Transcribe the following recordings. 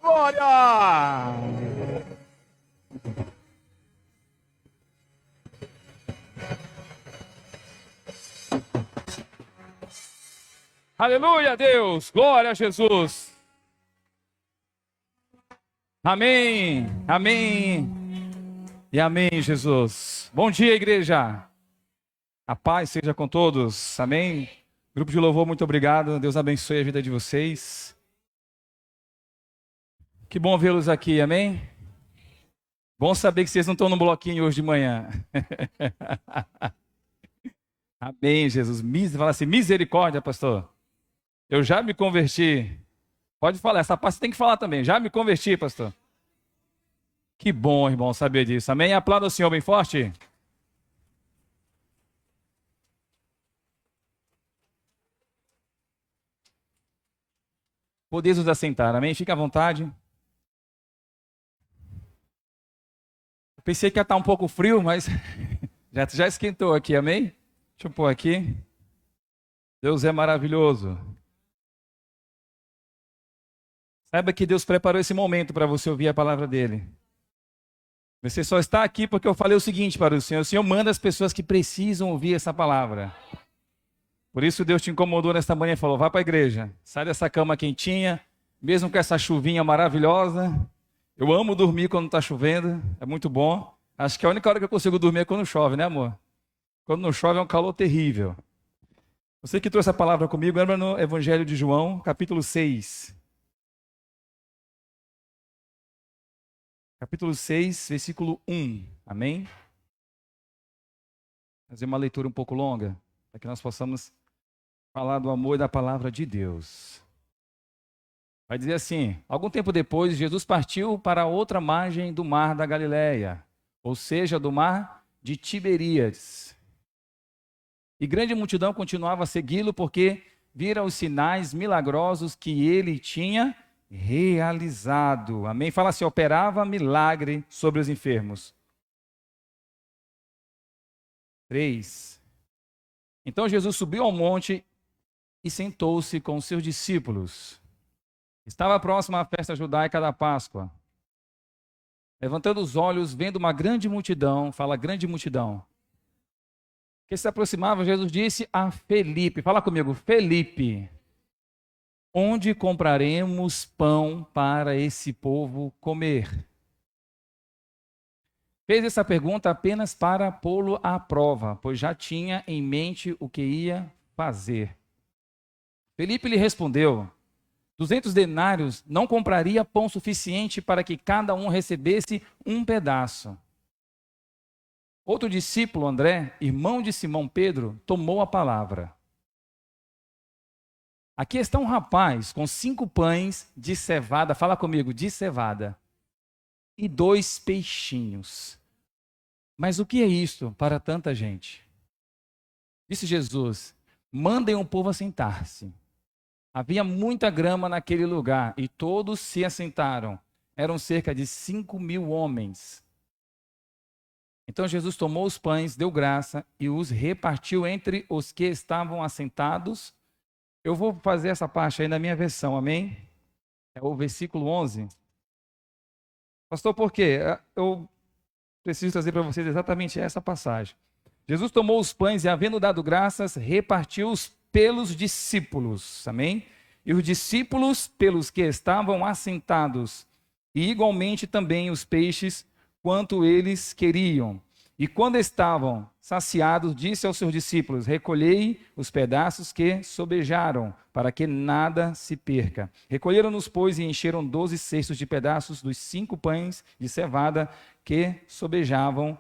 Glória! Aleluia, Deus! Glória a Jesus! Amém, amém e amém, Jesus. Bom dia, igreja. A paz seja com todos, amém. Grupo de louvor, muito obrigado. Deus abençoe a vida de vocês. Que bom vê-los aqui, amém. Bom saber que vocês não estão no bloquinho hoje de manhã. Amém, Jesus. Fala assim, misericórdia, pastor. Eu já me converti. Pode falar, essa parte você tem que falar também. Já me converti, pastor. Que bom, irmão, saber disso. Amém? Aplauda o Senhor bem forte. Podeis nos assentar, amém? Fica à vontade. Eu pensei que ia estar um pouco frio, mas já esquentou aqui, amém? Deixa eu pôr aqui. Deus é maravilhoso. Saiba que Deus preparou esse momento para você ouvir a palavra dele. Você só está aqui porque eu falei o seguinte para o Senhor manda as pessoas que precisam ouvir essa palavra. Por isso Deus te incomodou nesta manhã e falou, vai para a igreja, sai dessa cama quentinha, mesmo com essa chuvinha maravilhosa. Eu amo dormir quando está chovendo, é muito bom. Acho que a única hora que eu consigo dormir é quando chove, né, amor? Quando não chove é um calor terrível. Você que trouxe a palavra comigo, lembra no Evangelho de João, capítulo 6. Capítulo 6, versículo 1. Amém? Vou fazer uma leitura um pouco longa, para que nós possamos falar do amor e da palavra de Deus. Vai dizer assim, algum tempo depois, Jesus partiu para outra margem do mar da Galileia, ou seja, do mar de Tiberíades. E grande multidão continuava a segui-lo, porque viram os sinais milagrosos que ele tinha realizado. Amém? Fala assim, operava milagre sobre os enfermos. 3. Então Jesus subiu ao monte e sentou-se com os seus discípulos. Estava próxima à festa judaica da Páscoa. Levantando os olhos, vendo uma grande multidão, fala grande multidão, que se aproximava, Jesus disse a Felipe, fala comigo, Felipe, onde compraremos pão para esse povo comer? Fez essa pergunta apenas para pô-lo à prova, pois já tinha em mente o que ia fazer. Felipe lhe respondeu, 200 denários não compraria pão suficiente para que cada um recebesse um pedaço. Outro discípulo, André, irmão de Simão Pedro, tomou a palavra. Aqui está um rapaz com 5 pães de cevada, fala comigo, de cevada, e 2 peixinhos. Mas o que é isto para tanta gente? Disse Jesus, mandem o povo assentar-se. Havia muita grama naquele lugar e todos se assentaram. Eram cerca de 5.000 homens. Então Jesus tomou os pães, deu graça e os repartiu entre os que estavam assentados. Eu vou fazer essa parte aí na minha versão, amém? É o versículo 11. Pastor, por quê? Eu preciso trazer para vocês exatamente essa passagem. Jesus tomou os pães e, havendo dado graças, repartiu-os pelos discípulos, amém? E os discípulos pelos que estavam assentados, e igualmente também os peixes, quanto eles queriam. E quando estavam saciados, disse aos seus discípulos, recolhei os pedaços que sobejaram, para que nada se perca. Recolheram-nos, pois, e encheram 12 cestos de pedaços dos 5 pães de cevada que sobejavam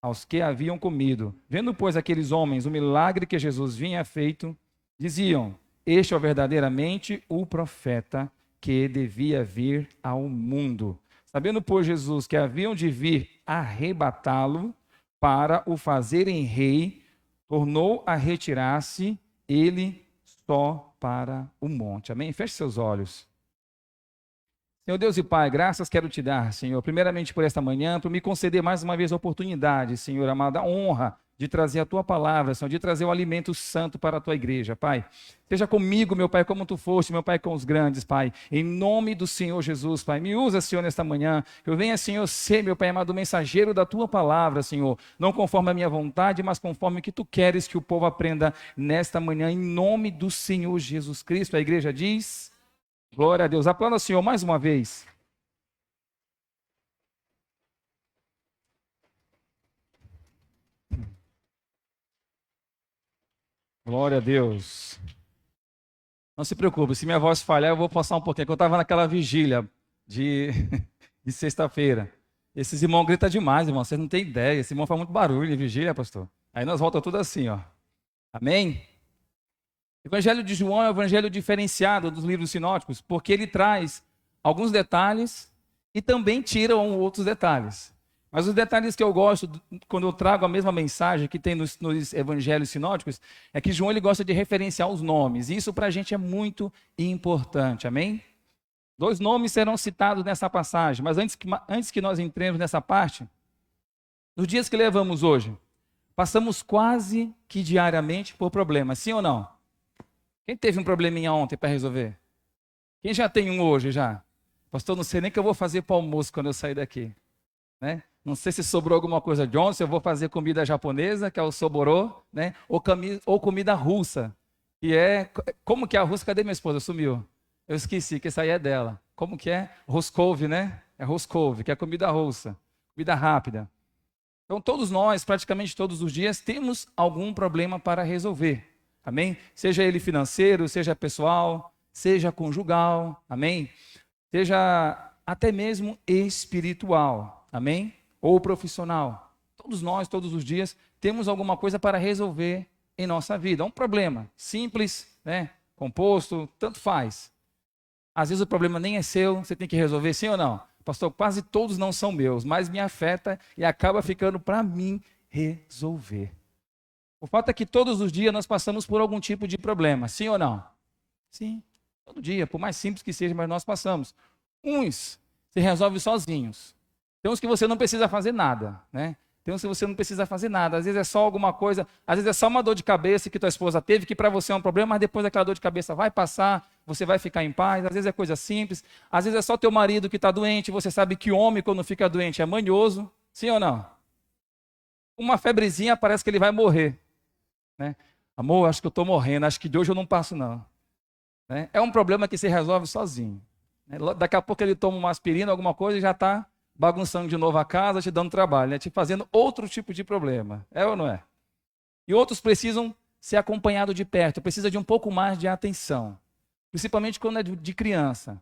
aos que haviam comido. Vendo, pois, aqueles homens o milagre que Jesus vinha feito, diziam, este é verdadeiramente o profeta que devia vir ao mundo. Sabendo, pois, Jesus que haviam de vir arrebatá-lo para o fazerem rei, tornou a retirar-se ele só para o monte. Amém? Feche seus olhos. Senhor Deus e Pai, graças quero te dar, Senhor, primeiramente por esta manhã, por me conceder mais uma vez a oportunidade, Senhor amado, a honra de trazer a tua palavra, Senhor, de trazer o alimento santo para a tua igreja, Pai. Seja comigo, meu Pai, como tu foste, meu Pai, com os grandes, Pai. Em nome do Senhor Jesus, Pai. Me usa, Senhor, nesta manhã. Que eu venha, Senhor, ser, meu Pai amado, mensageiro da tua palavra, Senhor. Não conforme a minha vontade, mas conforme o que tu queres que o povo aprenda nesta manhã, em nome do Senhor Jesus Cristo. A igreja diz: glória a Deus. Aplauda, Senhor, mais uma vez. Glória a Deus. Não se preocupe, se minha voz falhar, eu vou passar um pouquinho, porque eu estava naquela vigília de, de sexta-feira. Esses irmãos gritam demais, irmão, vocês não têm ideia. Esse irmão faz muito barulho em vigília, pastor. Aí nós voltamos tudo assim, ó. Amém? O Evangelho de João é o evangelho diferenciado dos livros sinóticos, porque ele traz alguns detalhes e também tira outros detalhes. Mas os detalhes que eu gosto, quando eu trago a mesma mensagem que tem nos evangelhos sinóticos, é que João ele gosta de referenciar os nomes. E isso para a gente é muito importante, amém? 2 nomes serão citados nessa passagem, mas antes que nós entremos nessa parte, nos dias que levamos hoje, passamos quase que diariamente por problemas, sim ou não? Quem teve um probleminha ontem para resolver? Quem já tem um hoje já? Pastor, não sei nem o que eu vou fazer para o almoço quando eu sair daqui, né? Não sei se sobrou alguma coisa de ontem, se eu vou fazer comida japonesa, que é o soborô, né? Ou comida russa, que é... Como que é a russa? Cadê minha esposa? Sumiu. Eu esqueci, que essa aí é dela. Como que é? Roscouve, né? É roscouve, que é comida russa, comida rápida. Então todos nós, praticamente todos os dias, temos algum problema para resolver. Amém? Seja ele financeiro, seja pessoal, seja conjugal, amém? Seja até mesmo espiritual, amém? Ou profissional. Todos nós, todos os dias, temos alguma coisa para resolver em nossa vida. Um problema simples, né? Composto, tanto faz. Às vezes o problema nem é seu, você tem que resolver, sim ou não? Pastor, quase todos não são meus, mas me afeta e acaba ficando para mim resolver. O fato é que todos os dias nós passamos por algum tipo de problema, sim ou não? Sim, todo dia, por mais simples que seja, mas nós passamos. Uns se resolvem sozinhos. Tem uns que você não precisa fazer nada, né? Tem uns que você não precisa fazer nada. Às vezes é só alguma coisa, às vezes é só uma dor de cabeça que tua esposa teve, que para você é um problema, mas depois aquela dor de cabeça vai passar, você vai ficar em paz. Às vezes é coisa simples. Às vezes é só teu marido que está doente, você sabe que o homem quando fica doente é manhoso. Sim ou não? Uma febrezinha parece que ele vai morrer, né? Amor, acho que eu estou morrendo, acho que de hoje eu não passo não. Né? É um problema que se resolve sozinho. Né? Daqui a pouco ele toma uma aspirina, alguma coisa e já está bagunçando de novo a casa, te dando trabalho, né? Te fazendo outro tipo de problema. É ou não é? E outros precisam ser acompanhados de perto, precisa de um pouco mais de atenção. Principalmente quando é de criança.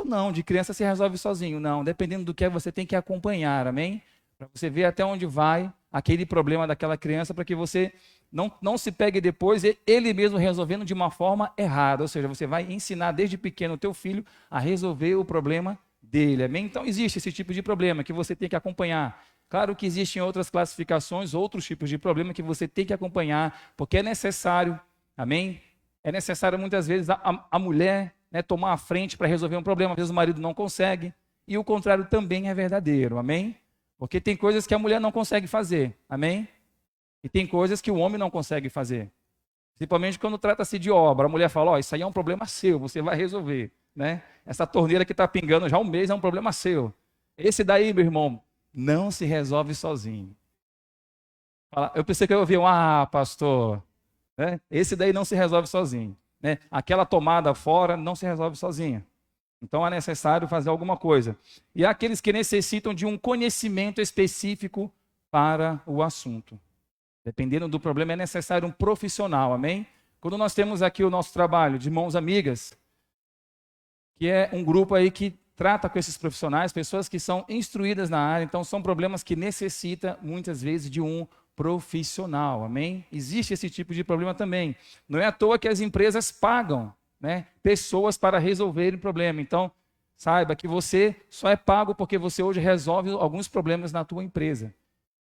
Não, de criança se resolve sozinho. Não, dependendo do que é, você tem que acompanhar, amém? Para você ver até onde vai aquele problema daquela criança, para que você não se pegue depois ele mesmo resolvendo de uma forma errada. Ou seja, você vai ensinar desde pequeno o teu filho a resolver o problema dele, amém? Então existe esse tipo de problema que você tem que acompanhar. Claro que existem outras classificações, outros tipos de problema que você tem que acompanhar, porque é necessário, amém? É necessário muitas vezes a mulher, né, tomar a frente para resolver um problema, às vezes o marido não consegue, e o contrário também é verdadeiro, amém? Porque tem coisas que a mulher não consegue fazer, amém? E tem coisas que o homem não consegue fazer. Principalmente quando trata-se de obra. A mulher fala, isso aí é um problema seu, você vai resolver. Né? Essa torneira que está pingando já há um mês é um problema seu. Esse daí, meu irmão, não se resolve sozinho. Eu pensei que eu ouvi pastor. Né? Esse daí não se resolve sozinho. Né? Aquela tomada fora não se resolve sozinha. Então é necessário fazer alguma coisa. E há aqueles que necessitam de um conhecimento específico para o assunto. Dependendo do problema, é necessário um profissional, amém? Quando nós temos aqui o nosso trabalho de mãos amigas, que é um grupo aí que trata com esses profissionais, pessoas que são instruídas na área, então são problemas que necessitam, muitas vezes, de um profissional, amém? Existe esse tipo de problema também. Não é à toa que as empresas pagam, né, pessoas para resolverem o problema. Então, saiba que você só é pago porque você hoje resolve alguns problemas na tua empresa.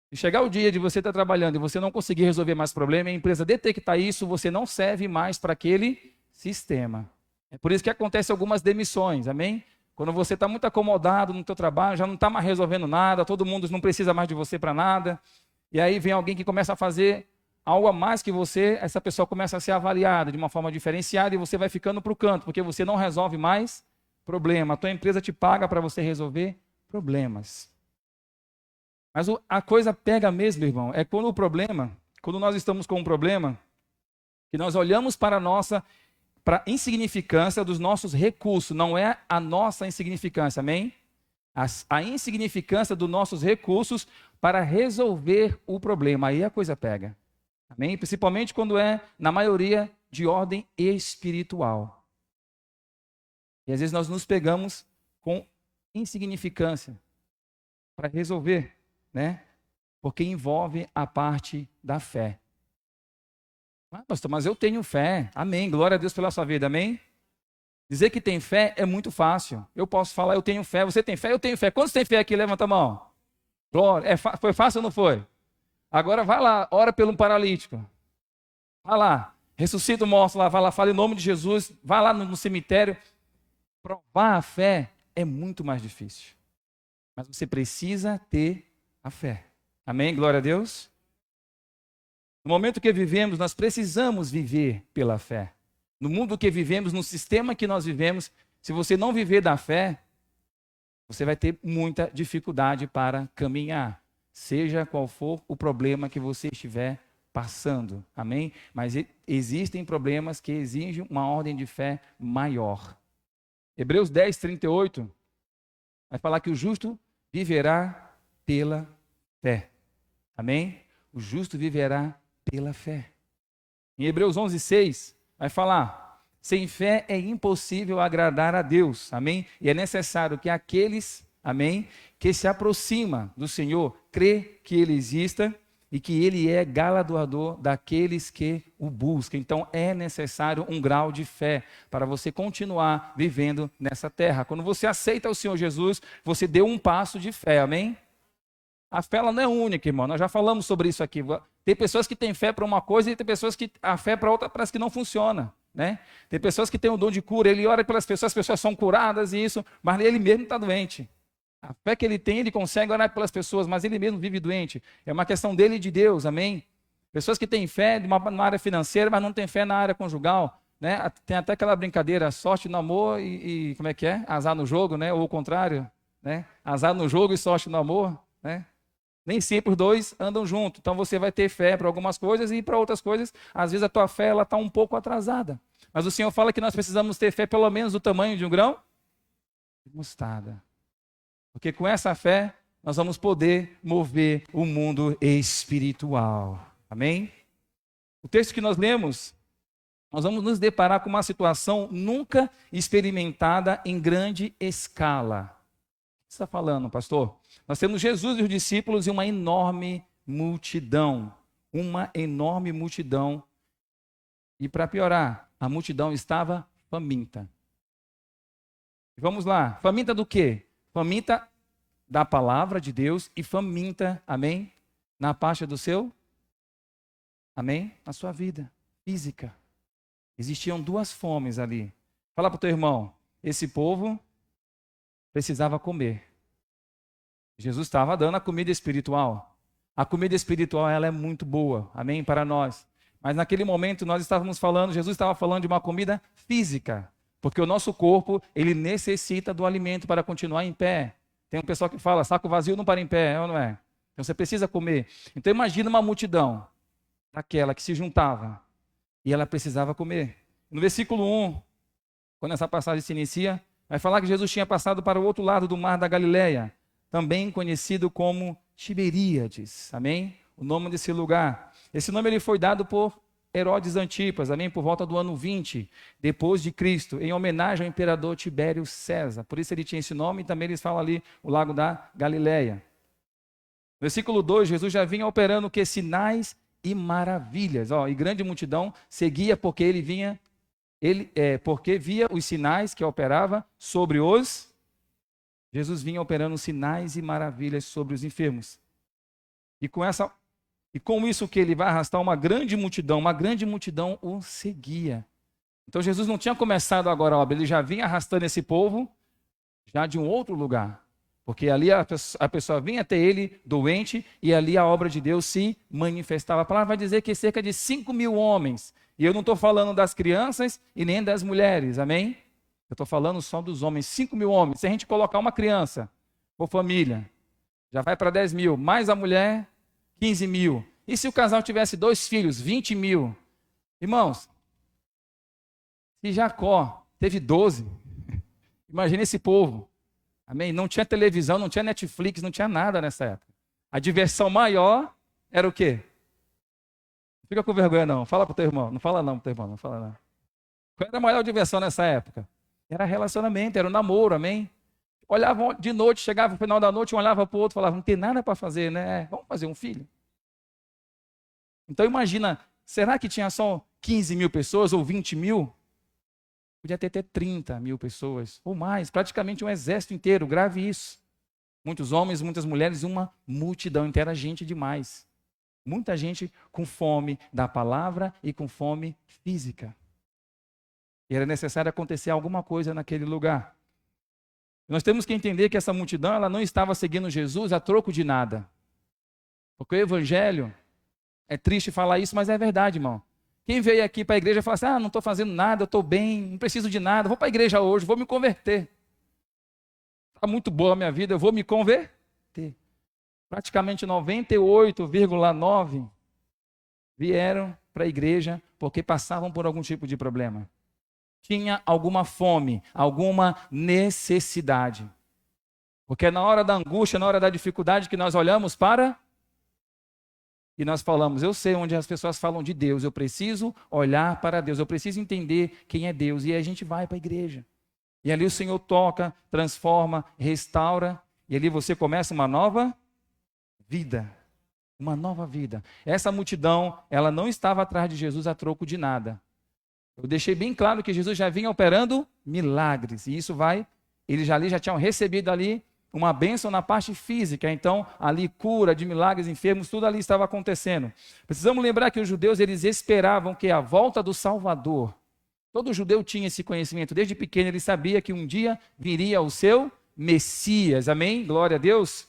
Se chegar o dia de você estar trabalhando e você não conseguir resolver mais problema, a empresa detectar isso, você não serve mais para aquele sistema. É por isso que acontecem algumas demissões, amém? Quando você está muito acomodado no teu trabalho, já não está mais resolvendo nada, todo mundo não precisa mais de você para nada. e aí vem alguém que começa a fazer algo a mais que você, essa pessoa começa a ser avaliada de uma forma diferenciada e você vai ficando para o canto, porque você não resolve mais problema. A tua empresa te paga para você resolver problemas. Mas a coisa pega mesmo, irmão, é quando nós estamos com um problema, que nós olhamos para a insignificância dos nossos recursos, não é a nossa insignificância, amém? A insignificância dos nossos recursos para resolver o problema, aí a coisa pega, amém? Principalmente quando é, na maioria, de ordem espiritual. E às vezes nós nos pegamos com insignificância para resolver, né? Porque envolve a parte da fé. Ah, pastor, mas eu tenho fé. Amém. Glória a Deus pela sua vida. Amém? Dizer que tem fé é muito fácil. Eu posso falar, eu tenho fé. Você tem fé? Eu tenho fé. Quantos tem fé aqui? Levanta a mão. Glória. Foi fácil ou não foi? Agora vai lá, ora pelo paralítico. Vai lá, ressuscita o morto lá, vai lá, fala em nome de Jesus. Vai lá no cemitério. Provar a fé é muito mais difícil. Mas você precisa ter a fé. Amém? Glória a Deus. No momento que vivemos, nós precisamos viver pela fé. No mundo que vivemos, no sistema que nós vivemos, se você não viver da fé, você vai ter muita dificuldade para caminhar, seja qual for o problema que você estiver passando. Amém? Mas existem problemas que exigem uma ordem de fé maior. Hebreus 10, 38, vai falar que o justo viverá pela fé. Amém? O justo viverá pela fé. Em Hebreus 11, 6, vai falar: sem fé é impossível agradar a Deus. Amém? E é necessário que aqueles, amém, que se aproximam do Senhor, crê que Ele exista e que Ele é galardoador daqueles que o buscam. Então é necessário um grau de fé para você continuar vivendo nessa terra. Quando você aceita o Senhor Jesus, você deu um passo de fé. Amém? A fé ela não é única, irmão. Nós já falamos sobre isso aqui. Tem pessoas que têm fé para uma coisa e tem pessoas que a fé para outra parece que não funciona, né? Tem pessoas que têm o dom de cura, ele ora pelas pessoas, as pessoas são curadas e isso, mas ele mesmo está doente. A fé que ele tem, ele consegue orar pelas pessoas, mas ele mesmo vive doente. É uma questão dele e de Deus, amém? Pessoas que têm fé na área financeira, mas não têm fé na área conjugal, né? Tem até aquela brincadeira, sorte no amor e como é que é? Azar no jogo, né? Ou o contrário, né? Azar no jogo e sorte no amor, né? Nem sempre os dois andam juntos. Então você vai ter fé para algumas coisas e para outras coisas, às vezes a tua fé está um pouco atrasada. Mas o Senhor fala que nós precisamos ter fé pelo menos do tamanho de um grão de mostarda. Porque com essa fé nós vamos poder mover o mundo espiritual. Amém? O texto que nós lemos, nós vamos nos deparar com uma situação nunca experimentada em grande escala. O que você está falando, pastor? Nós temos Jesus e os discípulos e uma enorme multidão. Uma enorme multidão. E para piorar, a multidão estava faminta. Vamos lá, faminta do quê? Faminta da palavra de Deus e faminta, amém? Na parte do seu, amém? Na sua vida física. Existiam duas fomes ali. Fala para o teu irmão, esse povo precisava comer. Jesus estava dando a comida espiritual. A comida espiritual ela é muito boa, amém, para nós. Mas naquele momento nós estávamos falando, Jesus estava falando de uma comida física, porque o nosso corpo ele necessita do alimento para continuar em pé. Tem um pessoal que fala, saco vazio não para em pé, é ou não é? Então você precisa comer. Então imagina uma multidão, aquela que se juntava, e ela precisava comer. No versículo 1, quando essa passagem se inicia, vai falar que Jesus tinha passado para o outro lado do mar da Galileia, também conhecido como Tiberíades, amém? O nome desse lugar. Esse nome ele foi dado por Herodes Antipas, amém? Por volta do ano 20, depois de Cristo, em homenagem ao imperador Tibério César. Por isso ele tinha esse nome e também eles falam ali o lago da Galileia. Versículo 2, Jesus já vinha operando que sinais e maravilhas, e grande multidão seguia porque porque via os sinais que operava sobre os. Jesus vinha operando sinais e maravilhas sobre os enfermos. E com isso que ele vai arrastar uma grande multidão o seguia. Então Jesus não tinha começado agora a obra, ele já vinha arrastando esse povo já de um outro lugar. Porque ali a pessoa vinha até ele doente e ali a obra de Deus se manifestava. A palavra vai dizer que cerca de 5.000 homens. E eu não estou falando das crianças e nem das mulheres, amém? Eu estou falando só dos homens, 5.000 homens. Se a gente colocar uma criança por família, já vai para 10.000. Mais a mulher, 15.000. E se o casal tivesse 2 filhos, 20.000? Irmãos, se Jacó teve 12, imagine esse povo. Amém? Não tinha televisão, não tinha Netflix, não tinha nada nessa época. A diversão maior era o quê? Não fica com vergonha não, fala para o teu irmão. Não fala não para o teu irmão, não fala não. Qual era a maior diversão nessa época? Era relacionamento, era o namoro, amém? Olhavam de noite, chegava no final da noite, um olhava para o outro e falava, não tem nada para fazer, né? Vamos fazer um filho. Então imagina, será que tinha só 15.000 pessoas ou 20.000? Podia ter até 30.000 pessoas, ou mais, praticamente um exército inteiro, grave isso. Muitos homens, muitas mulheres, uma multidão inteira, gente demais. Muita gente com fome da palavra e com fome física. E era necessário acontecer alguma coisa naquele lugar. Nós temos que entender que essa multidão ela não estava seguindo Jesus a troco de nada. Porque o evangelho, é triste falar isso, mas é verdade, irmão. Quem veio aqui para a igreja e fala assim, não estou fazendo nada, eu estou bem, não preciso de nada, vou para a igreja hoje, vou me converter. Está muito boa a minha vida, eu vou me converter. Praticamente 98,9% vieram para a igreja porque passavam por algum tipo de problema. Tinha alguma fome, alguma necessidade. Porque é na hora da angústia, na hora da dificuldade que nós olhamos para... E nós falamos, eu sei onde as pessoas falam de Deus, eu preciso olhar para Deus, eu preciso entender quem é Deus. E aí a gente vai para a igreja. E ali o Senhor toca, transforma, restaura. E ali você começa uma nova vida. Uma nova vida. Essa multidão, ela não estava atrás de Jesus a troco de nada. Eu deixei bem claro que Jesus já vinha operando milagres. E isso eles já tinham recebido ali uma bênção na parte física, então ali cura de milagres, enfermos, tudo ali estava acontecendo. Precisamos lembrar que os judeus, eles esperavam que a volta do Salvador, todo judeu tinha esse conhecimento, desde pequeno ele sabia que um dia viria o seu Messias, amém? Glória a Deus.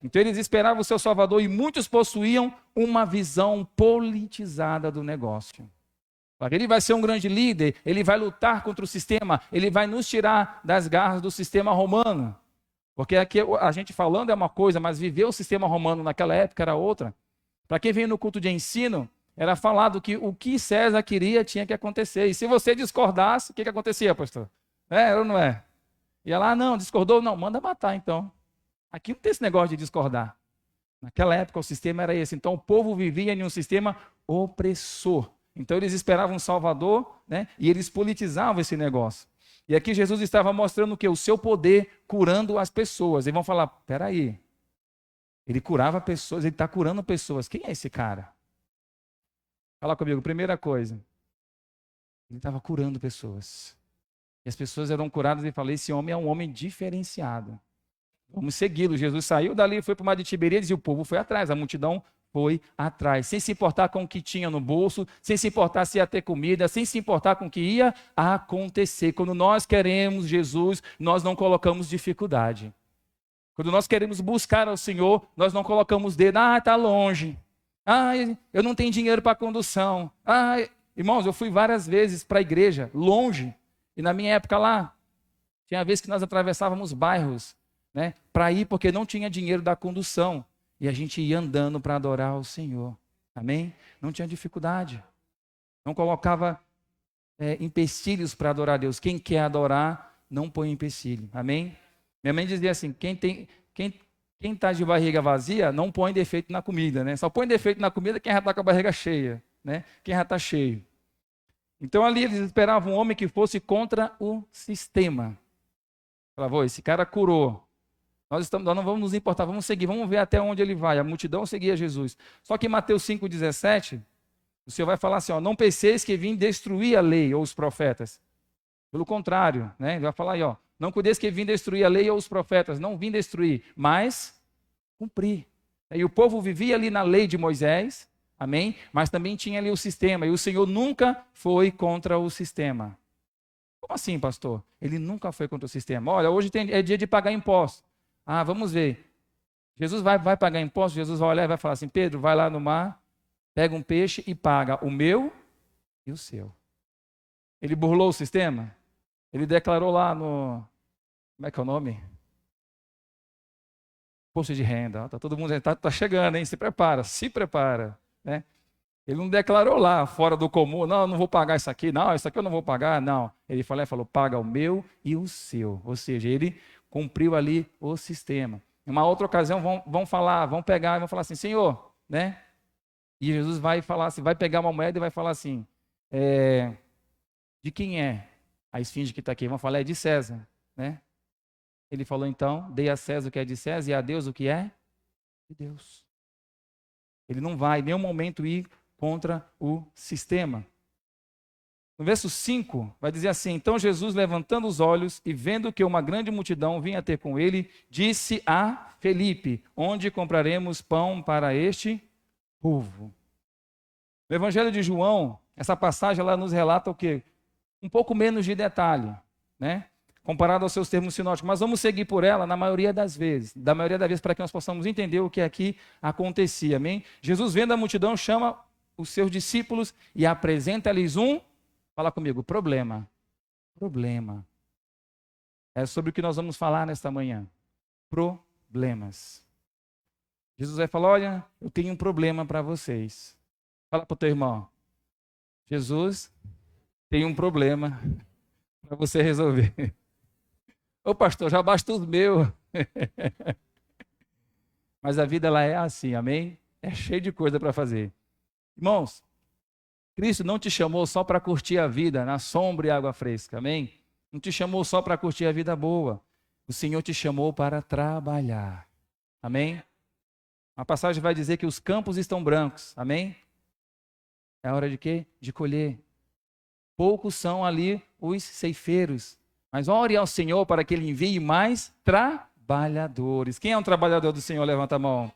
Então eles esperavam o seu Salvador e muitos possuíam uma visão politizada do negócio. Ele vai ser um grande líder, ele vai lutar contra o sistema, ele vai nos tirar das garras do sistema romano. Porque aqui a gente falando é uma coisa, mas viver o sistema romano naquela época era outra. Para quem veio no culto de ensino, era falado que o que César queria tinha que acontecer. E se você discordasse, o que acontecia, pastor? É ou não é? Ia lá, não, discordou? Não, manda matar então. Aqui não tem esse negócio de discordar. Naquela época o sistema era esse. Então o povo vivia em um sistema opressor. Então eles esperavam um Salvador, né? E eles politizavam esse negócio. E aqui Jesus estava mostrando o seu poder curando as pessoas. E vão falar, peraí, ele curava pessoas, ele está curando pessoas. Quem é esse cara? Fala comigo, primeira coisa. Ele estava curando pessoas. E as pessoas eram curadas e falei, esse homem é um homem diferenciado. Vamos segui-lo. Jesus saiu dali, foi para o mar de Tiberíades e o povo foi atrás, a multidão foi atrás, sem se importar com o que tinha no bolso, sem se importar se ia ter comida, sem se importar com o que ia acontecer. Quando nós queremos Jesus, nós não colocamos dificuldade. Quando nós queremos buscar ao Senhor, nós não colocamos dedo, está longe. Eu não tenho dinheiro para condução. Irmãos, eu fui várias vezes para a igreja, longe, e na minha época lá, tinha vez que nós atravessávamos bairros, né, para ir porque não tinha dinheiro da condução. E a gente ia andando para adorar o Senhor. Amém? Não tinha dificuldade. Não colocava empecilhos para adorar a Deus. Quem quer adorar, não põe empecilho. Amém? Minha mãe dizia assim, quem está de barriga vazia, não põe defeito na comida. Né? Só põe defeito na comida quem já está com a barriga cheia. Né? Quem já está cheio. Então ali eles esperavam um homem que fosse contra o sistema. Falavam, esse cara curou. Nós não vamos nos importar, vamos seguir, vamos ver até onde ele vai. A multidão seguia Jesus. Só que em Mateus 5,17, o Senhor vai falar assim, não penseis que vim destruir a lei ou os profetas. Pelo contrário, né? Ele vai falar aí, não cuideis que vim destruir a lei ou os profetas. Não vim destruir, mas cumprir. E o povo vivia ali na lei de Moisés, amém? Mas também tinha ali o sistema. E o Senhor nunca foi contra o sistema. Como assim, pastor? Ele nunca foi contra o sistema. Olha, hoje é dia de pagar impostos. Ah, vamos ver. Jesus vai pagar imposto? Jesus vai olhar e vai falar assim, Pedro, vai lá no mar, pega um peixe e paga o meu e o seu. Ele burlou o sistema? Ele declarou lá no... Como é que é o nome? Imposto de renda. Tá todo mundo tá chegando, hein? Se prepara, né? Ele não declarou lá, fora do comum, não, eu não vou pagar isso aqui, não, isso aqui eu não vou pagar, não. Ele falou, paga o meu e o seu. Ou seja, ele cumpriu ali o sistema. Em uma outra ocasião, vão pegar e vão falar assim, Senhor, né? E Jesus vai falar assim, vai pegar uma moeda e vai falar assim, de quem é a esfinge que está aqui? Vão falar, é de César, né? Ele falou então, dei a César o que é de César e a Deus o que é de Deus. Ele não vai em nenhum momento ir contra o sistema. No verso 5, vai dizer assim, então Jesus, levantando os olhos e vendo que uma grande multidão vinha ter com ele, disse a Felipe, onde compraremos pão para este povo? No Evangelho de João, essa passagem ela nos relata o quê? Um pouco menos de detalhe, né? Comparado aos seus termos sinóticos, mas vamos seguir por ela na maioria das vezes, para que nós possamos entender o que aqui acontecia, amém? Jesus, vendo a multidão, chama os seus discípulos e apresenta-lhes fala comigo, problema. É sobre o que nós vamos falar nesta manhã. Problemas. Jesus vai falar, olha, eu tenho um problema para vocês. Fala para o teu irmão, Jesus tem um problema para você resolver. Ô pastor, já basta os meus. Mas a vida ela é assim, amém? É cheio de coisa para fazer. Irmãos, Cristo não te chamou só para curtir a vida na sombra e água fresca, amém? Não te chamou só para curtir a vida boa. O Senhor te chamou para trabalhar, amém? A passagem vai dizer que os campos estão brancos, amém? É hora de quê? De colher. Poucos são ali os ceifeiros. Mas ore ao Senhor para que Ele envie mais trabalhadores. Quem é um trabalhador do Senhor? Levanta a mão.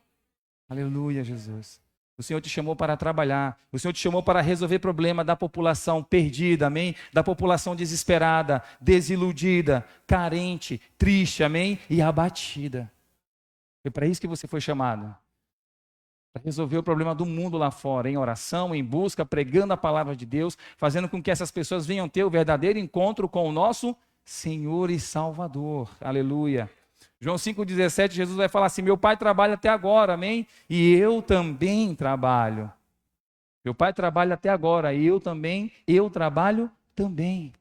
Aleluia, Jesus. O Senhor te chamou para trabalhar. O Senhor te chamou para resolver problema da população perdida, amém? Da população desesperada, desiludida, carente, triste, amém? E abatida. Foi para isso que você foi chamado. Para resolver o problema do mundo lá fora, em oração, em busca, pregando a palavra de Deus, fazendo com que essas pessoas venham ter o verdadeiro encontro com o nosso Senhor e Salvador. Aleluia. João 5,17, Jesus vai falar assim, meu pai trabalha até agora, amém? E eu também trabalho. Meu pai trabalha até agora, e eu trabalho também.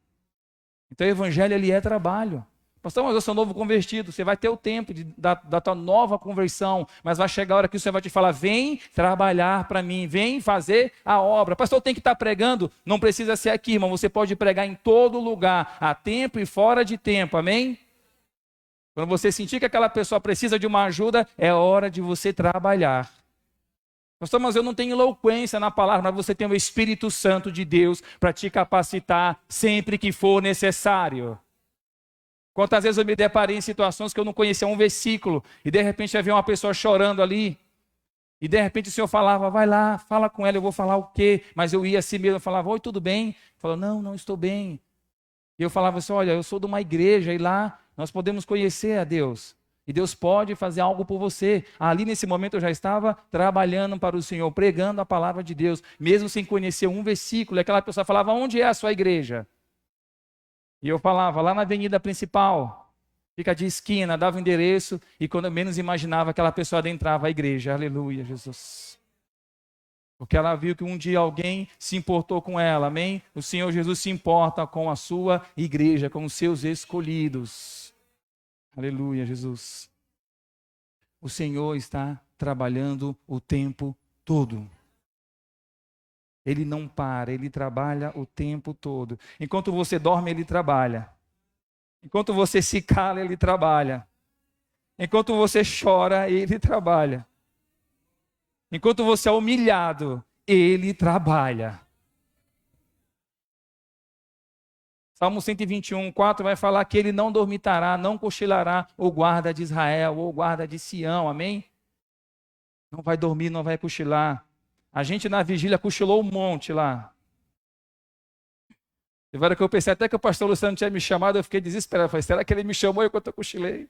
Então o evangelho, ele é trabalho. Pastor, mas eu sou novo convertido, você vai ter o tempo da tua nova conversão, mas vai chegar a hora que o Senhor vai te falar, vem trabalhar para mim, vem fazer a obra. Pastor, tem que estar pregando, não precisa ser aqui, irmão, você pode pregar em todo lugar, a tempo e fora de tempo, amém? Quando você sentir que aquela pessoa precisa de uma ajuda, é hora de você trabalhar. Pastor, mas eu não tenho eloquência na palavra, mas você tem o Espírito Santo de Deus para te capacitar sempre que for necessário. Quantas vezes eu me deparei em situações que eu não conhecia um versículo, e de repente havia uma pessoa chorando ali, e de repente o Senhor falava, vai lá, fala com ela, eu vou falar o quê? Mas eu ia assim mesmo, eu falava, oi, tudo bem? Falou, não estou bem. E eu falava assim, olha, eu sou de uma igreja, e lá nós podemos conhecer a Deus, e Deus pode fazer algo por você. Ali nesse momento eu já estava trabalhando para o Senhor, pregando a palavra de Deus, mesmo sem conhecer um versículo, e aquela pessoa falava, onde é a sua igreja? E eu falava, lá na avenida principal, fica de esquina, dava o endereço, e quando eu menos imaginava, aquela pessoa adentrava a igreja. Aleluia, Jesus. Porque ela viu que um dia alguém se importou com ela, amém? O Senhor Jesus se importa com a sua igreja, com os seus escolhidos. Aleluia, Jesus. O Senhor está trabalhando o tempo todo. Ele não para, ele trabalha o tempo todo. Enquanto você dorme, ele trabalha. Enquanto você se cala, ele trabalha. Enquanto você chora, ele trabalha. Enquanto você é humilhado, ele trabalha. Salmo 121, 4 vai falar que ele não dormitará, não cochilará o guarda de Israel ou o guarda de Sião, amém? Não vai dormir, não vai cochilar. A gente na vigília cochilou um monte lá. Teve hora que eu pensei até que o pastor Luciano tinha me chamado, eu fiquei desesperado. Falei, será que ele me chamou enquanto eu cochilei?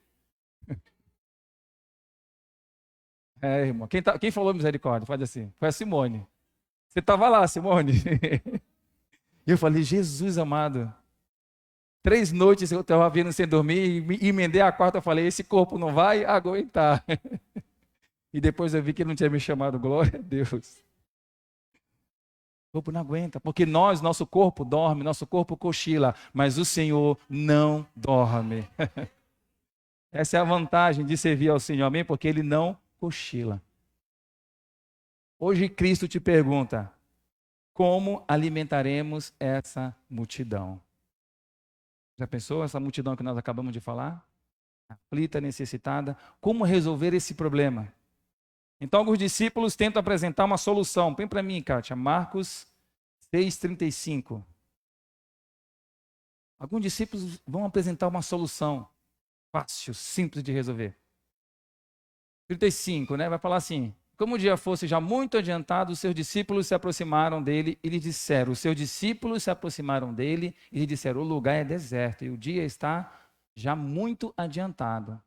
Irmão. Quem falou misericórdia? Faz assim. Foi a Simone. Você estava lá, Simone? E eu falei, Jesus amado. 3 noites eu estava vindo sem dormir e emendei a quarta. Eu falei, esse corpo não vai aguentar. E depois eu vi que ele não tinha me chamado, glória a Deus. O corpo não aguenta, porque nosso corpo dorme, nosso corpo cochila, mas o Senhor não dorme. Essa é a vantagem de servir ao Senhor, amém? Porque Ele não cochila. Hoje Cristo te pergunta, como alimentaremos essa multidão? Já pensou essa multidão que nós acabamos de falar? Aflita, necessitada. Como resolver esse problema? Então, alguns discípulos tentam apresentar uma solução. Põe para mim, Kátia, Marcos 6,35. Alguns discípulos vão apresentar uma solução fácil, simples de resolver. 35, né? Vai falar assim: como o dia fosse já muito adiantado, os seus discípulos se aproximaram dele e lhe disseram, os seus discípulos se aproximaram dele e lhe disseram, o lugar é deserto e o dia está já muito adiantado.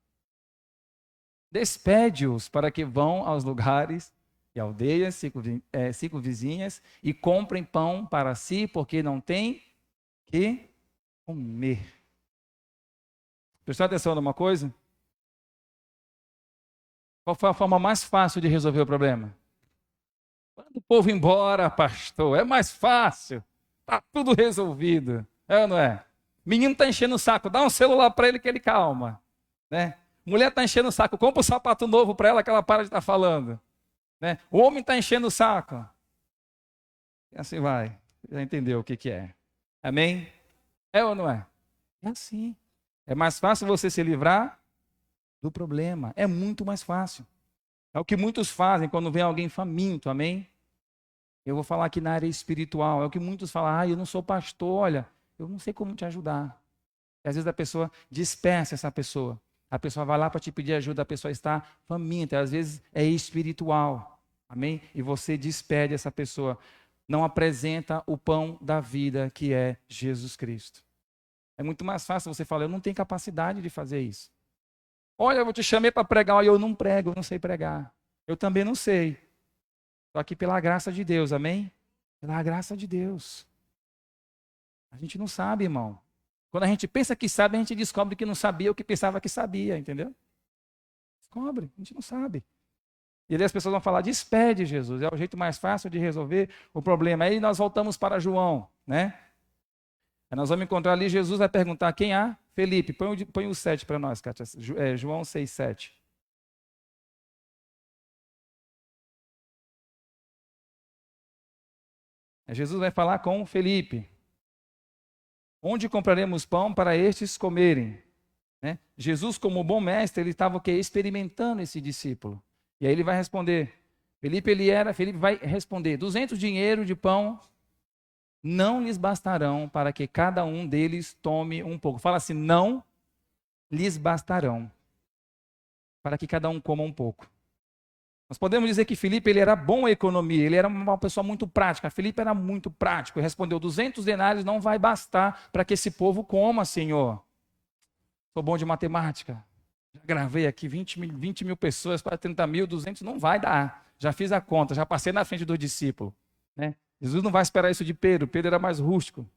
Despede-os para que vão aos lugares e aldeias, circunvizinhas, e comprem pão para si, porque não tem que comer. Prestou atenção numa coisa? Qual foi a forma mais fácil de resolver o problema? Manda o povo embora, pastor. É mais fácil. Está tudo resolvido. É ou não é? Menino está enchendo o saco. Dá um celular para ele que ele calma. Né? Mulher está enchendo o saco. Compra um sapato novo para ela que ela para de estar falando. Né? O homem está enchendo o saco. E assim vai. Já entendeu o que é. Amém? É ou não é? É assim. É mais fácil você se livrar do problema. É muito mais fácil. É o que muitos fazem quando vem alguém faminto, amém? Eu vou falar aqui na área espiritual. É o que muitos falam, eu não sou pastor, olha, eu não sei como te ajudar. E às vezes a pessoa dispersa essa pessoa. A pessoa vai lá para te pedir ajuda, a pessoa está faminta. Às vezes é espiritual, amém? E você despede essa pessoa. Não apresenta o pão da vida que é Jesus Cristo. É muito mais fácil você falar, eu não tenho capacidade de fazer isso. Olha, eu te chamei para pregar, olha, eu não prego, eu não sei pregar. Eu também não sei. Estou aqui pela graça de Deus, amém? Pela graça de Deus. A gente não sabe, irmão. Quando a gente pensa que sabe, a gente descobre que não sabia o que pensava que sabia, entendeu? Descobre, a gente não sabe. E aí as pessoas vão falar, despede Jesus, é o jeito mais fácil de resolver o problema. Aí nós voltamos para João, né? Aí nós vamos encontrar ali, Jesus vai perguntar, quem há? Felipe, põe o 7 para nós, Kátia. João 6, 7. Jesus vai falar com Felipe. Onde compraremos pão para estes comerem? Né? Jesus, como bom mestre, ele estava experimentando esse discípulo. E aí ele vai responder. Felipe vai responder, 200 dinheiro de pão não lhes bastarão para que cada um deles tome um pouco. Fala assim, não lhes bastarão para que cada um coma um pouco. Nós podemos dizer que Felipe ele era bom em economia, ele era uma pessoa muito prática. Felipe era muito prático e respondeu, 200 denários não vai bastar para que esse povo coma, Senhor. Sou bom de matemática. Já gravei aqui 20 mil pessoas para 30 mil, 200 não vai dar. Já fiz a conta, já passei na frente do discípulo. Né? Jesus não vai esperar isso de Pedro. Pedro era mais rústico.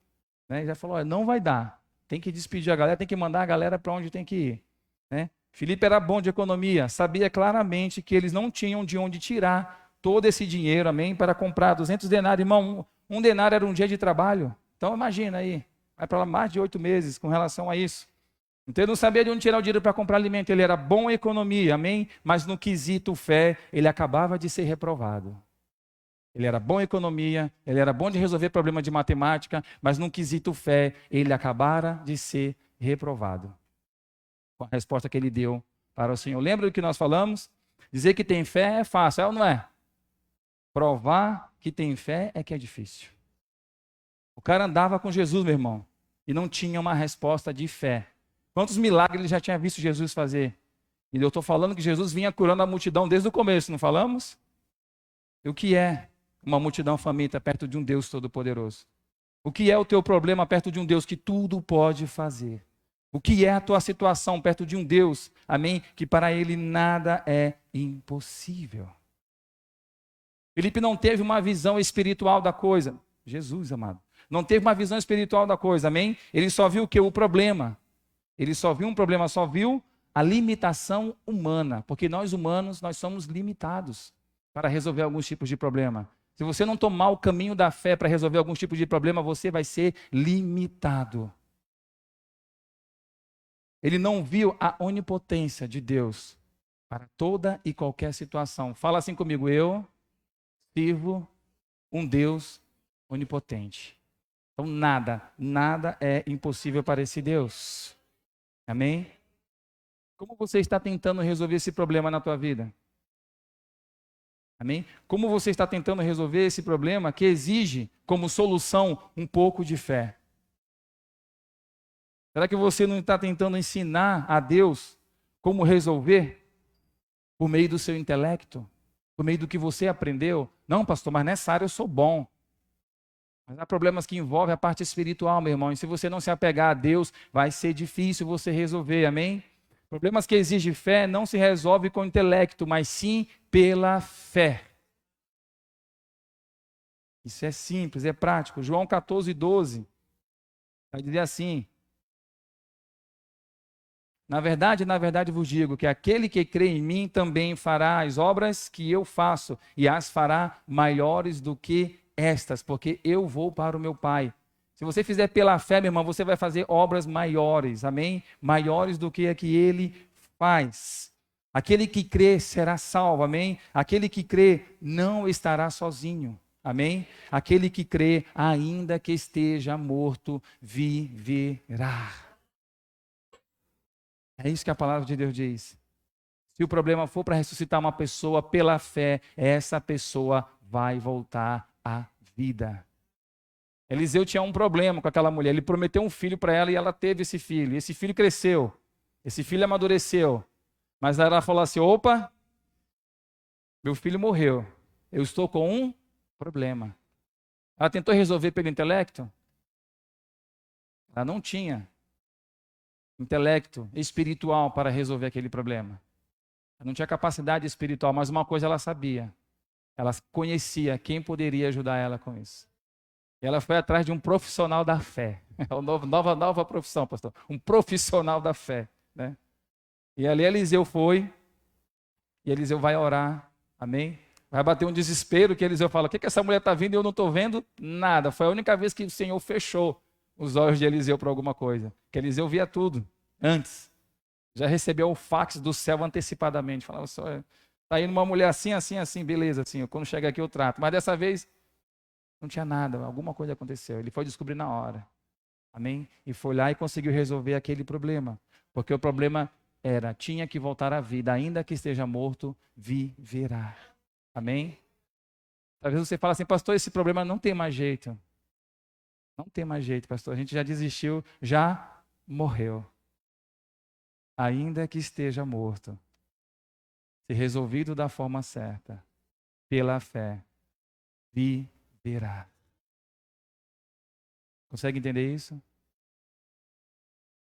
Né? Ele já falou, olha, não vai dar. Tem que despedir a galera, tem que mandar a galera para onde tem que ir. Né? Filipe era bom de economia, sabia claramente que eles não tinham de onde tirar todo esse dinheiro, amém, para comprar 200 denários. Irmão, um denário era um dia de trabalho. Então imagina aí, vai para lá mais de 8 meses com relação a isso. Então ele não sabia de onde tirar o dinheiro para comprar alimento, ele era bom em economia, amém? Mas no quesito fé, ele acabava de ser reprovado. Ele era bom em economia, ele era bom de resolver problema de matemática, mas no quesito fé, ele acabara de ser reprovado. Com a resposta que ele deu para o Senhor. Lembra do que nós falamos? Dizer que tem fé é fácil, é ou não é? Provar que tem fé é que é difícil. O cara andava com Jesus, meu irmão, e não tinha uma resposta de fé. Quantos milagres ele já tinha visto Jesus fazer? E eu estou falando que Jesus vinha curando a multidão desde o começo, não falamos? E o que é uma multidão faminta perto de um Deus todo-poderoso? O que é o teu problema perto de um Deus que tudo pode fazer? O que é a tua situação perto de um Deus, amém? Que para ele nada é impossível. Felipe não teve uma visão espiritual da coisa. Jesus, amado. Não teve uma visão espiritual da coisa, amém? Ele só viu o que? O problema. Ele só viu um problema, só viu a limitação humana. Porque nós humanos, nós somos limitados para resolver alguns tipos de problema. Se você não tomar o caminho da fé para resolver alguns tipos de problema, você vai ser limitado. Ele não viu a onipotência de Deus para toda e qualquer situação. Fala assim comigo, eu sirvo um Deus onipotente. Então nada é impossível para esse Deus. Amém? Como você está tentando resolver esse problema na tua vida? Amém? Como você está tentando resolver esse problema que exige como solução um pouco de fé? Será que você não está tentando ensinar a Deus como resolver por meio do seu intelecto? Por meio do que você aprendeu? Não, pastor, mas nessa área eu sou bom. Mas há problemas que envolvem a parte espiritual, meu irmão. E se você não se apegar a Deus, vai ser difícil você resolver, amém? Problemas que exigem fé não se resolvem com o intelecto, mas sim pela fé. Isso é simples, é prático. João 14:12 vai dizer assim: na verdade vos digo que aquele que crê em mim também fará as obras que eu faço, e as fará maiores do que estas, porque eu vou para o meu Pai. Se você fizer pela fé, meu irmão, você vai fazer obras maiores, amém? Maiores do que a que ele faz. Aquele que crê será salvo, amém? Aquele que crê não estará sozinho, amém? Aquele que crê, ainda que esteja morto, viverá. É isso que a palavra de Deus diz. Se o problema for para ressuscitar uma pessoa pela fé, essa pessoa vai voltar à vida. Eliseu tinha um problema com aquela mulher. Ele prometeu um filho para ela e ela teve esse filho. Esse filho cresceu. Esse filho amadureceu. Mas ela falou assim: opa, meu filho morreu. Eu estou com um problema. Ela tentou resolver pelo intelecto? Ela não tinha intelecto espiritual para resolver aquele problema. Ela não tinha capacidade espiritual, mas uma coisa ela sabia. Ela conhecia quem poderia ajudar ela com isso. E ela foi atrás de um profissional da fé. É uma nova profissão, pastor. Um profissional da fé, né? E ali Eliseu foi, e Eliseu vai orar, amém? Vai bater um desespero que Eliseu fala: o que essa mulher está vindo e eu não estou vendo nada. Foi a única vez que o Senhor fechou os olhos de Eliseu para alguma coisa. Que Eliseu via tudo antes. Já recebeu o fax do céu antecipadamente. Falava só, está indo uma mulher assim, assim, assim, beleza, assim, quando chega aqui eu trato. Mas dessa vez não tinha nada, alguma coisa aconteceu. Ele foi descobrir na hora. Amém? E foi lá e conseguiu resolver aquele problema. Porque o problema tinha que voltar à vida, ainda que esteja morto, viverá. Amém? Talvez você fale assim: pastor, esse problema não tem mais jeito. Não tem mais jeito, pastor. A gente já desistiu, já morreu. Ainda que esteja morto, se resolvido da forma certa, pela fé, viverá. Consegue entender isso?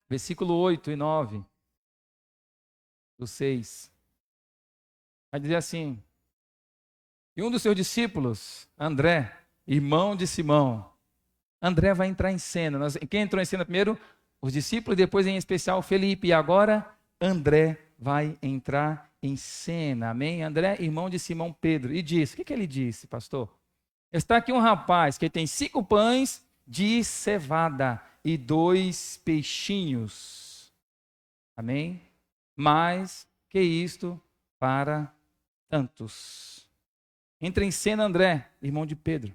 Versículo 8 e 9 do 6. Vai dizer assim: e um dos seus discípulos, André, irmão de Simão. André vai entrar em cena. Quem entrou em cena primeiro? Os discípulos, depois em especial Felipe. E agora André vai entrar em cena. Amém? André, irmão de Simão Pedro. E disse: o que ele disse, pastor? Está aqui um rapaz que tem 5 pães de cevada e 2 peixinhos. Amém? Mas que isto para tantos. Entra em cena André, irmão de Pedro,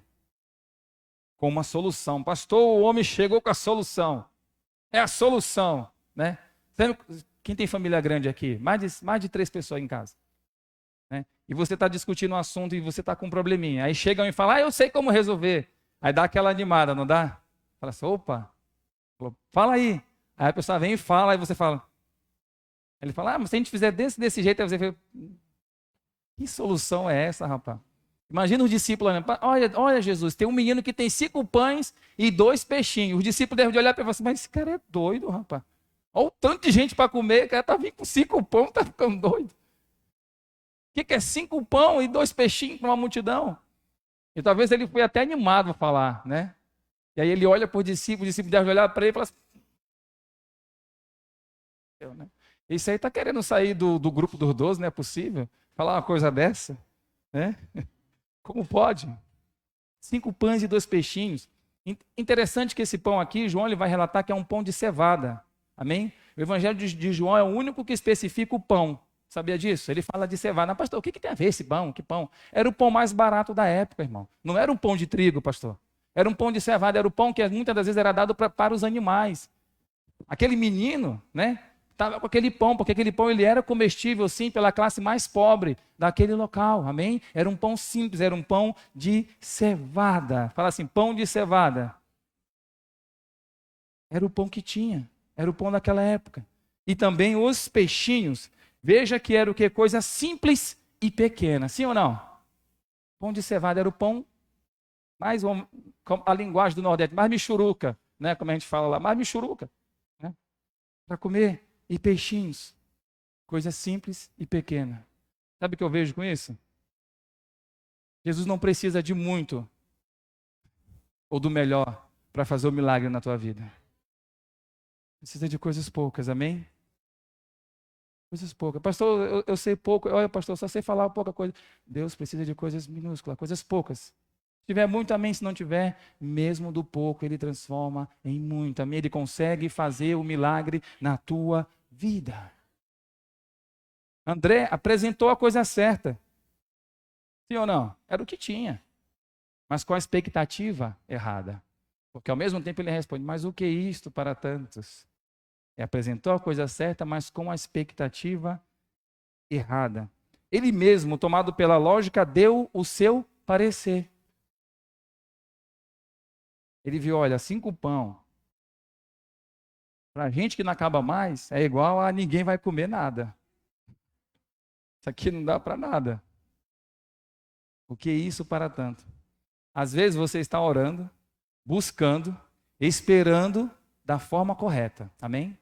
com uma solução. Pastor, o homem chegou com a solução. É a solução, né? Quem tem família grande aqui? Mais de 3 pessoas em casa. Né? E você está discutindo um assunto e você está com um probleminha. Aí chegam e falam: eu sei como resolver. Aí dá aquela animada, não dá? Fala assim: opa, fala aí. Aí a pessoa vem e fala, aí você fala. Ele fala: mas se a gente fizer desse jeito, aí você fala: que solução é essa, rapaz? Imagina os discípulos olhando: olha Jesus, tem um menino que tem 5 pães e 2 peixinhos. Os discípulos devem olhar para você: mas esse cara é doido, rapaz. Olha o tanto de gente para comer, o cara tá vindo com 5 pão, tá ficando doido. O que é 5 pão e 2 peixinhos para uma multidão? E talvez ele foi até animado a falar, né? E aí ele olha para os discípulos devem olhar para ele e falar assim, né? Isso aí está querendo sair do grupo dos 12, não é possível? Falar uma coisa dessa, né? Como pode? 5 pães e 2 peixinhos. Interessante que esse pão aqui, João ele vai relatar que é um pão de cevada. Amém? O evangelho de João é o único que especifica o pão. Sabia disso? Ele fala de cevada. Pastor, o que tem a ver esse pão? Que pão? Era o pão mais barato da época, irmão. Não era um pão de trigo, pastor. Era um pão de cevada, era o pão que muitas das vezes era dado para os animais. Aquele menino, né? Estava com aquele pão, porque aquele pão ele era comestível, sim, pela classe mais pobre daquele local, amém? Era um pão simples, era um pão de cevada. Fala assim, pão de cevada. Era o pão que tinha, era o pão daquela época. E também os peixinhos, veja que era o que? Coisa simples e pequena, sim ou não? Pão de cevada era o pão, mais a linguagem do Nordeste, mais michuruca, né? Como a gente fala lá, mais michuruca, né? Para comer. E peixinhos, coisa simples e pequena. Sabe o que eu vejo com isso? Jesus não precisa de muito ou do melhor para fazer o milagre na tua vida. Precisa de coisas poucas, amém? Coisas poucas. Pastor, eu sei pouco. Olha, pastor, só sei falar pouca coisa. Deus precisa de coisas minúsculas, coisas poucas. Se tiver muito, amém. Se não tiver, mesmo do pouco, Ele transforma em muito, amém. Ele consegue fazer o milagre na tua vida. André apresentou a coisa certa. Sim ou não? Era o que tinha. Mas com a expectativa errada. Porque ao mesmo tempo ele responde, mas o que é isto para tantos? Ele apresentou a coisa certa, mas com a expectativa errada. Ele mesmo, tomado pela lógica, deu o seu parecer. Ele viu, olha, 5 pão. Para gente que não acaba mais, é igual a ninguém vai comer nada. Isso aqui não dá para nada. O que é isso para tanto? Às vezes você está orando, buscando, esperando da forma correta. Amém?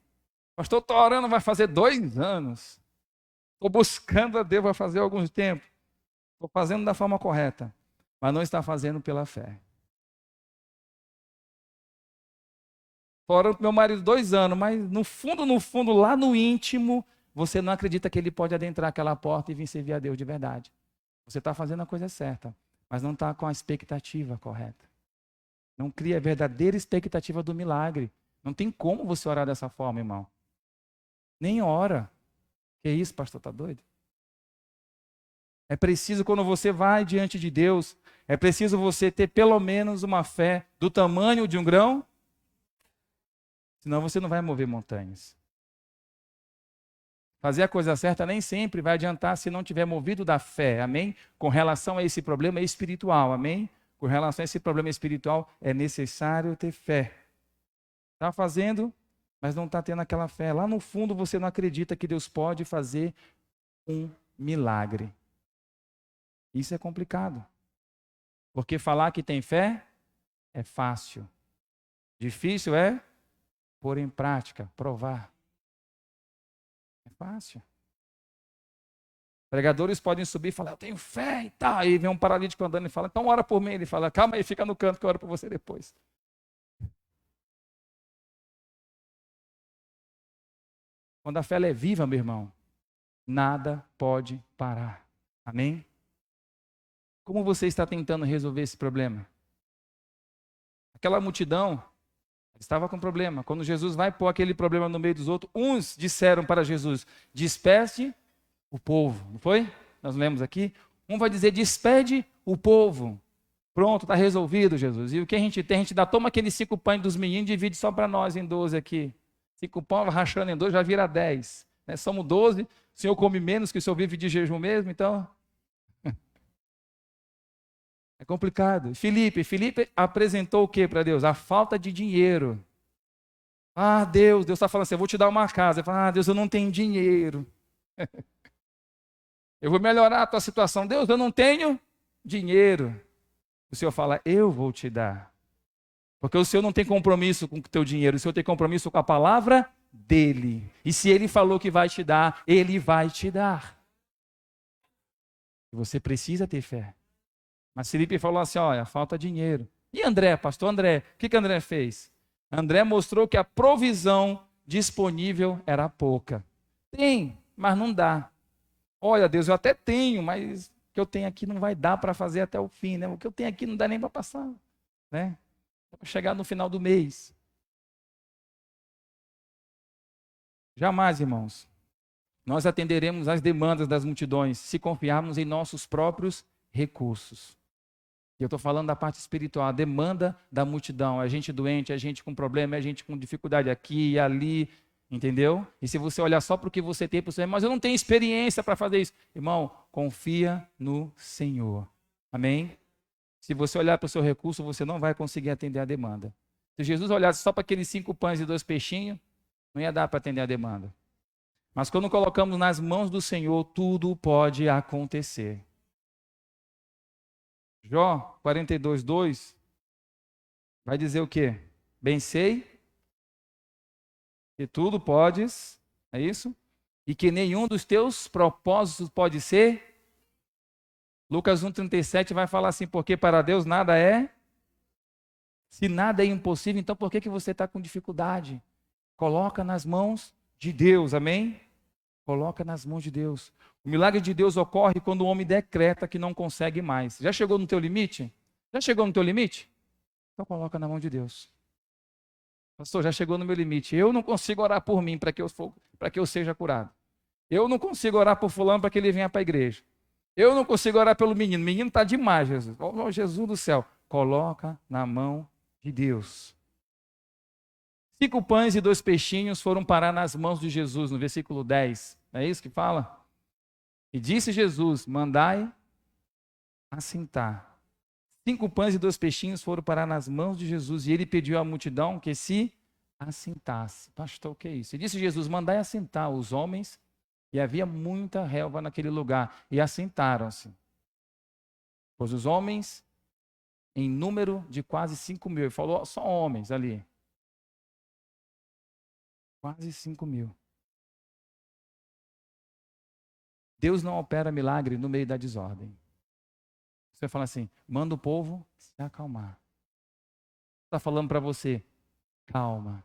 Pastor, estou orando, vai fazer 2 anos. Estou buscando a Deus, vai fazer alguns tempos. Estou fazendo da forma correta, mas não está fazendo pela fé. Estou orando para meu marido 2 anos, mas no fundo, lá no íntimo, você não acredita que ele pode adentrar aquela porta e vir servir a Deus de verdade. Você está fazendo a coisa certa, mas não está com a expectativa correta. Não cria a verdadeira expectativa do milagre. Não tem como você orar dessa forma, irmão. Nem ora. Que isso, pastor, está doido? É preciso, quando você vai diante de Deus, é preciso você ter pelo menos uma fé do tamanho de um grão, senão você não vai mover montanhas. Fazer a coisa certa nem sempre vai adiantar se não tiver movido da fé, amém? Com relação a esse problema espiritual, amém? Com relação a esse problema espiritual, é necessário ter fé. Está fazendo, mas não está tendo aquela fé. Lá no fundo você não acredita que Deus pode fazer um milagre. Isso é complicado. Porque falar que tem fé é fácil. Difícil é pôr em prática, provar. É fácil. Pregadores podem subir e falar, eu tenho fé e tal. Aí vem um paralítico andando e fala, então ora por mim. Ele fala, calma aí, fica no canto que eu oro por você depois. Quando a fé é viva, meu irmão, nada pode parar. Amém? Como você está tentando resolver esse problema? Aquela multidão estava com problema. Quando Jesus vai pôr aquele problema no meio dos outros, uns disseram para Jesus, despede o povo. Não foi? Nós lemos aqui. Um vai dizer, despede o povo. Pronto, está resolvido, Jesus. E o que a gente tem? A gente dá, toma aqueles 5 pães dos meninos e divide só para nós em 12 aqui. 5 pães, rachando em 2, já vira 10. Né? Somos 12, o Senhor come menos, que o Senhor vive de jejum mesmo, então... É complicado. Filipe apresentou o que para Deus? A falta de dinheiro. Ah, Deus está falando assim, eu vou te dar uma casa. Ele fala, Deus, eu não tenho dinheiro. Eu vou melhorar a tua situação. Deus, eu não tenho dinheiro. O Senhor fala, eu vou te dar. Porque o Senhor não tem compromisso com o teu dinheiro, o Senhor tem compromisso com a palavra dele. E se ele falou que vai te dar, ele vai te dar. Você precisa ter fé. Mas Felipe falou assim, olha, falta dinheiro. E André, pastor André, o que André fez? André mostrou que a provisão disponível era pouca. Tem, mas não dá. Olha, Deus, eu até tenho, mas o que eu tenho aqui não vai dar para fazer até o fim, né? O que eu tenho aqui não dá nem para passar, né? Para chegar no final do mês. Jamais, irmãos, nós atenderemos às demandas das multidões se confiarmos em nossos próprios recursos. E eu estou falando da parte espiritual, a demanda da multidão, é gente doente, é gente com problema, é gente com dificuldade aqui e ali, entendeu? E se você olhar só para o que você tem, você, mas eu não tenho experiência para fazer isso. Irmão, confia no Senhor. Amém? Se você olhar para o seu recurso, você não vai conseguir atender a demanda. Se Jesus olhasse só para aqueles 5 pães e 2 peixinhos, não ia dar para atender a demanda. Mas quando colocamos nas mãos do Senhor, tudo pode acontecer. Jó 42, 2 vai dizer o quê? Bem sei que tudo podes, é isso? E que nenhum dos teus propósitos pode ser. Lucas 1,37 vai falar assim, porque para Deus nada é. Se nada é impossível, então por que você está com dificuldade? Coloca nas mãos de Deus, amém? Coloca nas mãos de Deus. O milagre de Deus ocorre quando o homem decreta que não consegue mais. Já chegou no teu limite? Já chegou no teu limite? Então coloca na mão de Deus. Pastor, já chegou no meu limite. Eu não consigo orar por mim para que eu seja curado. Eu não consigo orar por fulano para que ele venha para a igreja. Eu não consigo orar pelo menino. O menino está demais, Jesus. Oh, Jesus do céu. Coloca na mão de Deus. 5 pães e 2 peixinhos foram parar nas mãos de Jesus, no versículo 10. Não é isso que fala? E disse Jesus, mandai assentar. 5 pães e 2 peixinhos foram parar nas mãos de Jesus, e ele pediu à multidão que se assentasse. Pastor, o que é isso? E disse Jesus, mandai assentar os homens, e havia muita relva naquele lugar, e assentaram-se. Pois os homens, em número de quase 5.000, ele falou só homens ali. Quase 5.000. Deus não opera milagre no meio da desordem. Você fala assim, manda o povo se acalmar. Está falando para você, calma.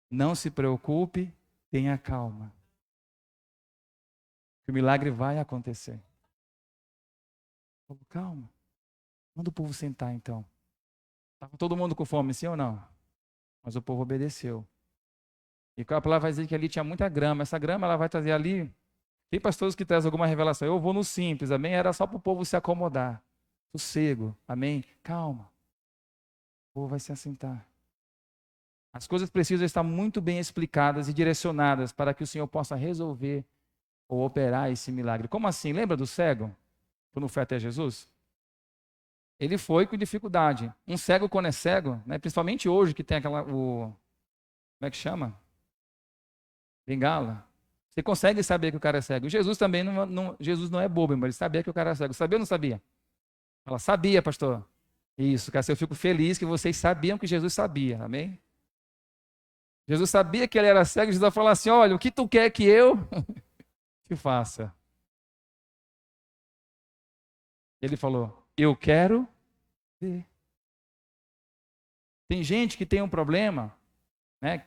Não se preocupe, tenha calma. Que o milagre vai acontecer. Calma. Manda o povo sentar então. Estava todo mundo com fome, sim ou não? Mas o povo obedeceu. E a palavra vai dizer que ali tinha muita grama. Essa grama ela vai trazer ali. Tem pastores que trazem alguma revelação. Eu vou no simples, amém? Era só para o povo se acomodar. Sossego, amém? Calma. O povo vai se assentar. As coisas precisam estar muito bem explicadas e direcionadas para que o Senhor possa resolver ou operar esse milagre. Como assim? Lembra do cego? Quando foi até Jesus? Ele foi com dificuldade. Um cego quando é cego, né? Principalmente hoje que tem como é que chama? Bengala. Você consegue saber que o cara é cego. Jesus também Jesus não é bobo, mas ele sabia que o cara é cego. Sabia ou não sabia? Ela sabia, pastor. Isso, cara, eu fico feliz que vocês sabiam que Jesus sabia, amém? Jesus sabia que ele era cego, Jesus falou assim, olha, o que tu quer que eu te faça? Ele falou, eu quero ver. Tem gente que tem um problema, né?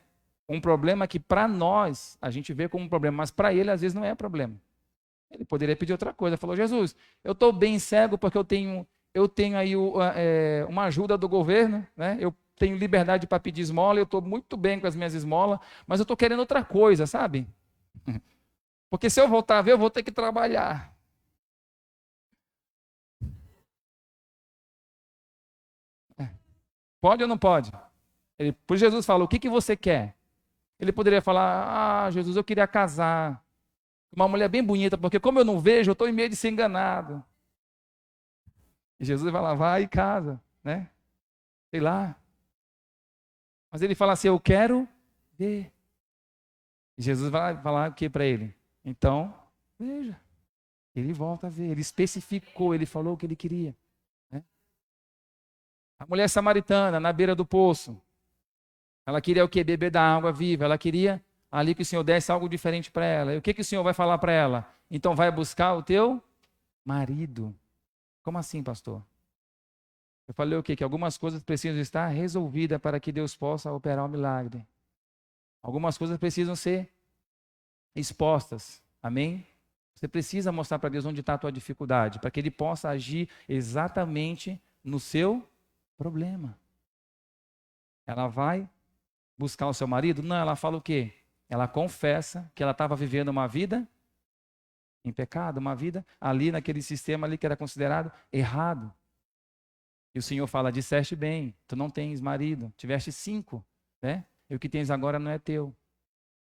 Um problema que para nós a gente vê como um problema, mas para ele às vezes não é problema. Ele poderia pedir outra coisa. Falou, Jesus, eu estou bem cego porque eu tenho aí uma ajuda do governo, né? Eu tenho liberdade para pedir esmola, eu estou muito bem com as minhas esmolas, mas eu estou querendo outra coisa, sabe? Porque se eu voltar a ver, eu vou ter que trabalhar. Pode ou não pode? Por Jesus falou, o que você quer? Ele poderia falar, Jesus, eu queria casar. Uma mulher bem bonita, porque como eu não vejo, eu estou em medo de ser enganado. E Jesus vai lá, vai e casa, né? Sei lá. Mas ele fala assim, eu quero ver. E Jesus vai falar o que para ele? Então, veja. Ele volta a ver, ele especificou, ele falou o que ele queria. Né? A mulher samaritana, na beira do poço. Ela queria o quê? Beber da água viva. Ela queria ali que o Senhor desse algo diferente para ela. E o que o Senhor vai falar para ela? Então vai buscar o teu marido. Como assim, pastor? Eu falei o quê? Que algumas coisas precisam estar resolvidas para que Deus possa operar o milagre. Algumas coisas precisam ser expostas. Amém? Você precisa mostrar para Deus onde está a tua dificuldade, para que Ele possa agir exatamente no seu problema. Ela vai buscar o seu marido? Não, ela fala o quê? Ela confessa que ela estava vivendo uma vida em pecado, uma vida ali naquele sistema ali que era considerado errado. E o Senhor fala, disseste bem, tu não tens marido, tiveste 5, né? E o que tens agora não é teu.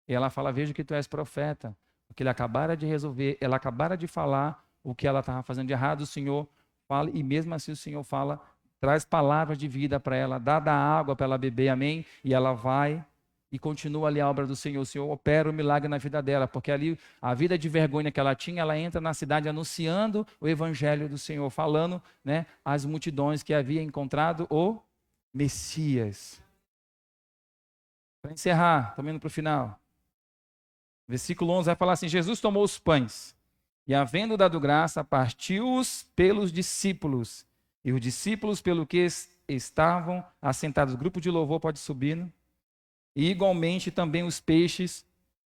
E ela fala, vejo que tu és profeta, porque ele acabara de resolver, ela acabara de falar o que ela estava fazendo de errado, o Senhor fala, e mesmo assim o Senhor fala, traz palavras de vida para ela, dá da água para ela beber, amém? E ela vai e continua ali a obra do Senhor. O Senhor opera o milagre na vida dela, porque ali a vida de vergonha que ela tinha, ela entra na cidade anunciando o evangelho do Senhor, falando, né, às multidões que havia encontrado o Messias. Para encerrar, estamos indo para o final. Versículo 11 vai falar assim: Jesus tomou os pães e, havendo dado graça, partiu-os pelos discípulos. E os discípulos, pelo que estavam assentados, o grupo de louvor pode subir, né? E igualmente também os peixes,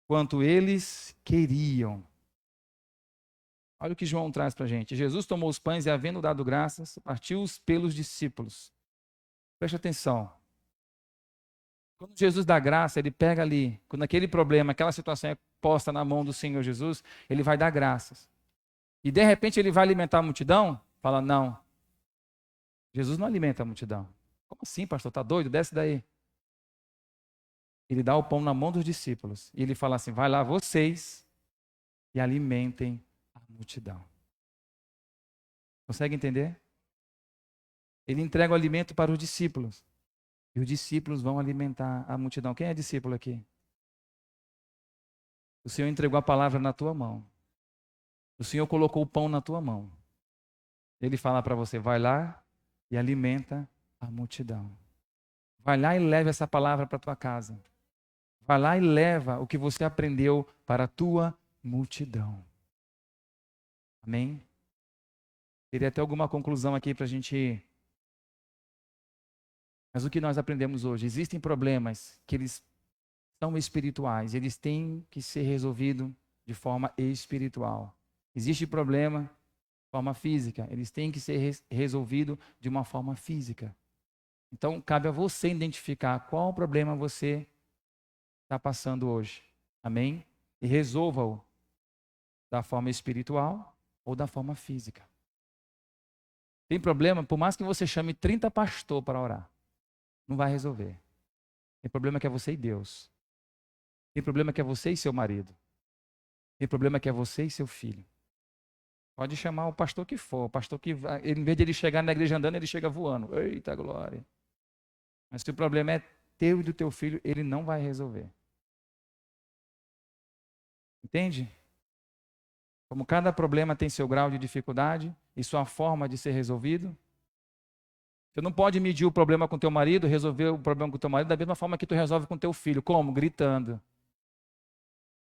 quanto eles queriam. Olha o que João traz para a gente. Jesus tomou os pães e, havendo dado graças, partiu-os pelos discípulos. Preste atenção. Quando Jesus dá graça, ele pega ali, quando aquele problema, aquela situação é posta na mão do Senhor Jesus, ele vai dar graças. E de repente ele vai alimentar a multidão? Fala, não. Jesus não alimenta a multidão. Como assim, pastor? Está doido? Desce daí. Ele dá o pão na mão dos discípulos. E ele fala assim, vai lá vocês e alimentem a multidão. Consegue entender? Ele entrega o alimento para os discípulos. E os discípulos vão alimentar a multidão. Quem é discípulo aqui? O Senhor entregou a palavra na tua mão. O Senhor colocou o pão na tua mão. Ele fala para você, vai lá e alimenta a multidão. Vai lá e leva essa palavra para a tua casa. Vai lá e leva o que você aprendeu para a tua multidão. Amém? Queria ter alguma conclusão aqui para a gente ir. Mas o que nós aprendemos hoje? Existem problemas que eles são espirituais. Eles têm que ser resolvidos de forma espiritual. Existe problema de forma física. Eles têm que ser resolvidos de uma forma física. Então, cabe a você identificar qual problema você está passando hoje. Amém? E resolva-o da forma espiritual ou da forma física. Tem problema, por mais que você chame 30 pastores para orar, não vai resolver. Tem problema que é você e Deus. Tem problema que é você e seu marido. Tem problema que é você e seu filho. Pode chamar o pastor que for, o pastor que vai, em vez de ele chegar na igreja andando, ele chega voando. Eita glória. Mas se o problema é teu e do teu filho, ele não vai resolver. Entende? Como cada problema tem seu grau de dificuldade e sua forma de ser resolvido. Você não pode medir o problema com teu marido, resolver o problema com teu marido da mesma forma que tu resolve com teu filho. Como? Gritando.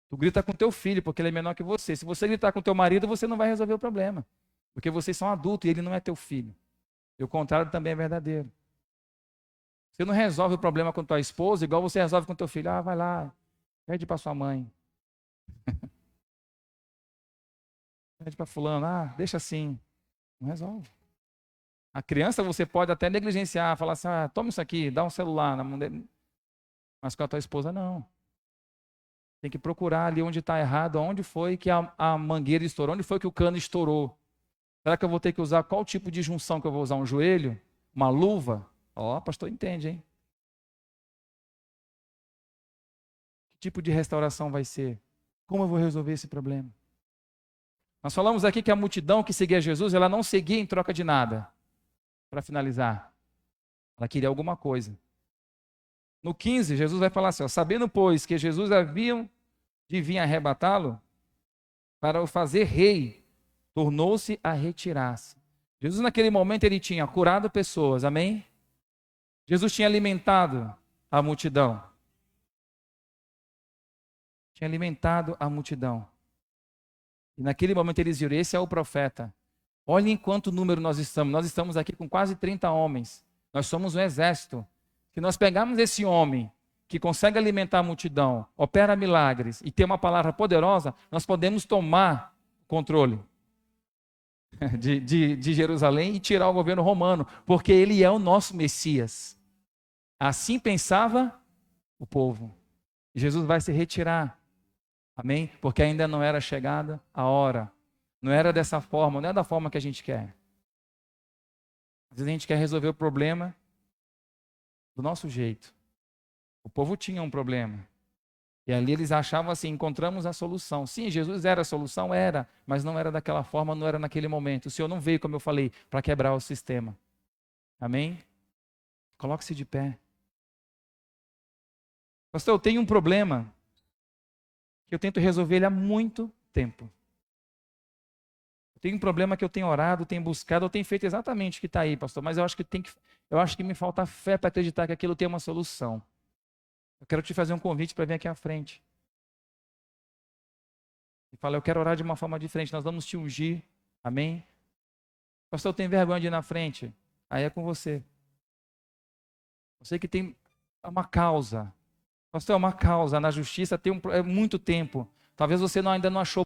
Tu grita com teu filho, porque ele é menor que você. Se você gritar com teu marido, você não vai resolver o problema. Porque vocês são adultos e ele não é teu filho. E o contrário também é verdadeiro. Você não resolve o problema com tua esposa igual você resolve com teu filho. Ah, vai lá, pede para sua mãe. Pede para fulano, deixa assim. Não resolve. A criança você pode até negligenciar, falar assim, toma isso aqui, dá um celular na mão dele. Mas com a tua esposa, não. Tem que procurar ali onde está errado, onde foi que a mangueira estourou, onde foi que o cano estourou. Será que eu vou ter que usar qual tipo de junção que eu vou usar? Um joelho? Uma luva? Pastor, entende, hein? Que tipo de restauração vai ser? Como eu vou resolver esse problema? Nós falamos aqui que a multidão que seguia Jesus, ela não seguia em troca de nada. Para finalizar, ela queria alguma coisa. No 15, Jesus vai falar assim, sabendo, pois, que Jesus havia de vir arrebatá-lo, para o fazer rei, tornou-se a retirar-se. Jesus naquele momento, ele tinha curado pessoas, amém? Jesus tinha alimentado a multidão. Tinha alimentado a multidão. E naquele momento eles viram, esse é o profeta. Olhem quanto número nós estamos. Nós estamos aqui com quase 30 homens. Nós somos um exército. Se nós pegarmos esse homem que consegue alimentar a multidão, opera milagres e tem uma palavra poderosa, nós podemos tomar controle de Jerusalém e tirar o governo romano, porque ele é o nosso Messias. Assim pensava o povo. Jesus vai se retirar. Amém? Porque ainda não era chegada a hora. Não era dessa forma, não é da forma que a gente quer. Às vezes a gente quer resolver o problema do nosso jeito. O povo tinha um problema. E ali eles achavam assim, encontramos a solução. Sim, Jesus era a solução? Era. Mas não era daquela forma, não era naquele momento. O Senhor não veio, como eu falei, para quebrar o sistema. Amém? Coloque-se de pé. Pastor, eu tenho um problema que eu tento resolver ele há muito tempo. Eu tenho um problema que eu tenho orado, tenho buscado, eu tenho feito exatamente o que está aí, pastor. Mas eu acho que me falta fé para acreditar que aquilo tem uma solução. Eu quero te fazer um convite para vir aqui à frente. E fala, eu quero orar de uma forma diferente, nós vamos te ungir. Amém? Pastor, eu tenho vergonha de ir na frente. Aí é com você. Você que tem uma causa. Pastor, é uma causa na justiça, tem muito tempo. Talvez você ainda não achou